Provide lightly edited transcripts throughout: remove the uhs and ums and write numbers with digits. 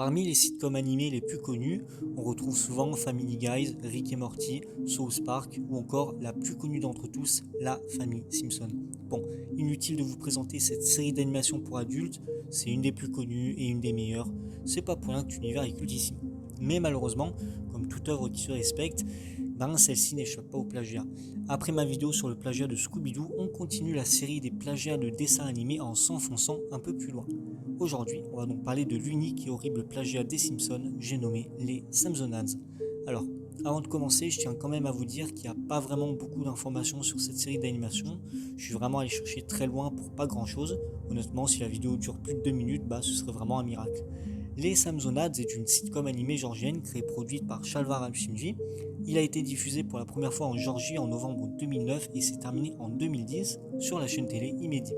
Parmi les sitcoms animés les plus connus, on retrouve souvent Family Guy, Rick et Morty, South Park ou encore la plus connue d'entre tous, la famille Simpson. Bon, inutile de vous présenter cette série d'animation pour adultes, c'est une des plus connues et une des meilleures, c'est pas pour rien que l'univers est cultissime. Mais malheureusement, comme toute œuvre qui se respecte, celle-ci n'échappe pas au plagiat. Après ma vidéo sur le plagiat de Scooby-Doo, on continue la série des plagiats de dessins animés en s'enfonçant un peu plus loin. Aujourd'hui, on va donc parler de l'unique et horrible plagiat des Simpsons, j'ai nommé les Samsonades. Alors, avant de commencer, je tiens quand même à vous dire qu'il n'y a pas vraiment beaucoup d'informations sur cette série d'animation. Je suis vraiment allé chercher très loin pour pas grand chose. Honnêtement, si la vidéo dure plus de 2 minutes, ce serait vraiment un miracle. Les Samsonades est une sitcom animée georgienne créée et produite par Shalvar Al-Shimji. Il a été diffusé pour la première fois en Géorgie en novembre 2009 et s'est terminé en 2010 sur la chaîne télé Imedi.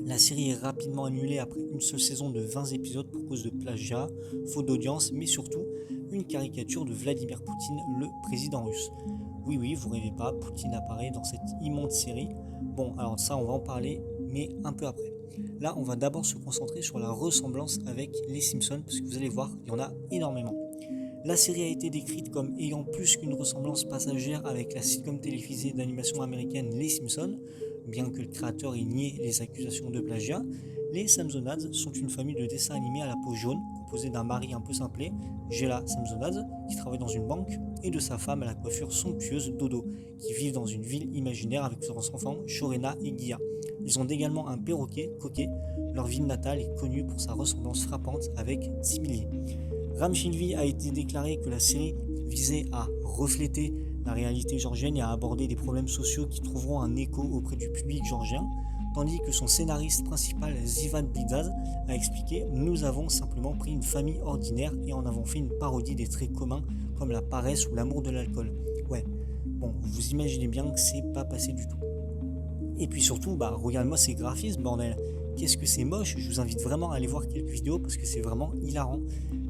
La série est rapidement annulée après une seule saison de 20 épisodes pour cause de plagiat, faute d'audience, mais surtout une caricature de Vladimir Poutine, le président russe. Oui, vous rêvez pas, Poutine apparaît dans cette immense série. Bon, alors ça, on va en parler, mais un peu après. Là, on va d'abord se concentrer sur la ressemblance avec les Simpsons, parce que vous allez voir, il y en a énormément. La série a été décrite comme ayant plus qu'une ressemblance passagère avec la sitcom télévisée d'animation américaine Les Simpsons. Bien que le créateur ait nié les accusations de plagiat, les Samsonades sont une famille de dessins animés à la peau jaune, composée d'un mari un peu simplé, Gela Samsonade, qui travaille dans une banque, et de sa femme à la coiffure somptueuse, Dodo, qui vivent dans une ville imaginaire avec leurs enfants, Shorena et Gia. Ils ont également un perroquet, Coquet. Leur ville natale est connue pour sa ressemblance frappante avec Timmy. Ram Shilvi a été déclaré que la série visait à refléter la réalité georgienne et à aborder des problèmes sociaux qui trouveront un écho auprès du public georgien, tandis que son scénariste principal Zivan Bidzaz a expliqué « Nous avons simplement pris une famille ordinaire et en avons fait une parodie des traits communs comme la paresse ou l'amour de l'alcool. » Ouais, bon, vous imaginez bien que c'est pas passé du tout. Et puis surtout, regarde-moi ces graphismes, bordel. Qu'est-ce que c'est moche, je vous invite vraiment à aller voir quelques vidéos parce que c'est vraiment hilarant.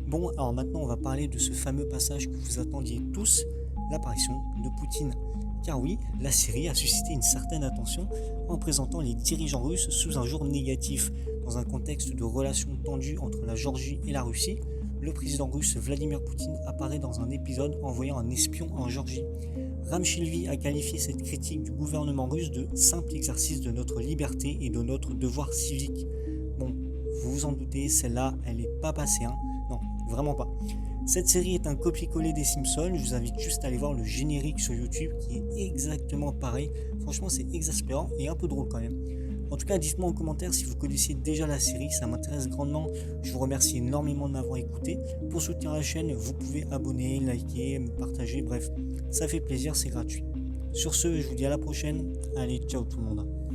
Bon, alors maintenant on va parler de ce fameux passage que vous attendiez tous, l'apparition de Poutine. Car oui, la série a suscité une certaine attention en présentant les dirigeants russes sous un jour négatif. Dans un contexte de relations tendues entre la Géorgie et la Russie, le président russe Vladimir Poutine apparaît dans un épisode envoyant un espion en Géorgie. Ram Shilvi a qualifié cette critique du gouvernement russe de simple exercice de notre liberté et de notre devoir civique. Bon, vous vous en doutez, celle-là, elle n'est pas passée, hein. Non, vraiment pas. Cette série est un copier-coller des Simpsons, je vous invite juste à aller voir le générique sur YouTube qui est exactement pareil. Franchement, c'est exaspérant et un peu drôle quand même. En tout cas, dites-moi en commentaire si vous connaissiez déjà la série, ça m'intéresse grandement. Je vous remercie énormément de m'avoir écouté. Pour soutenir la chaîne, vous pouvez abonner, liker, partager, bref, ça fait plaisir, c'est gratuit. Sur ce, je vous dis à la prochaine. Allez, ciao tout le monde.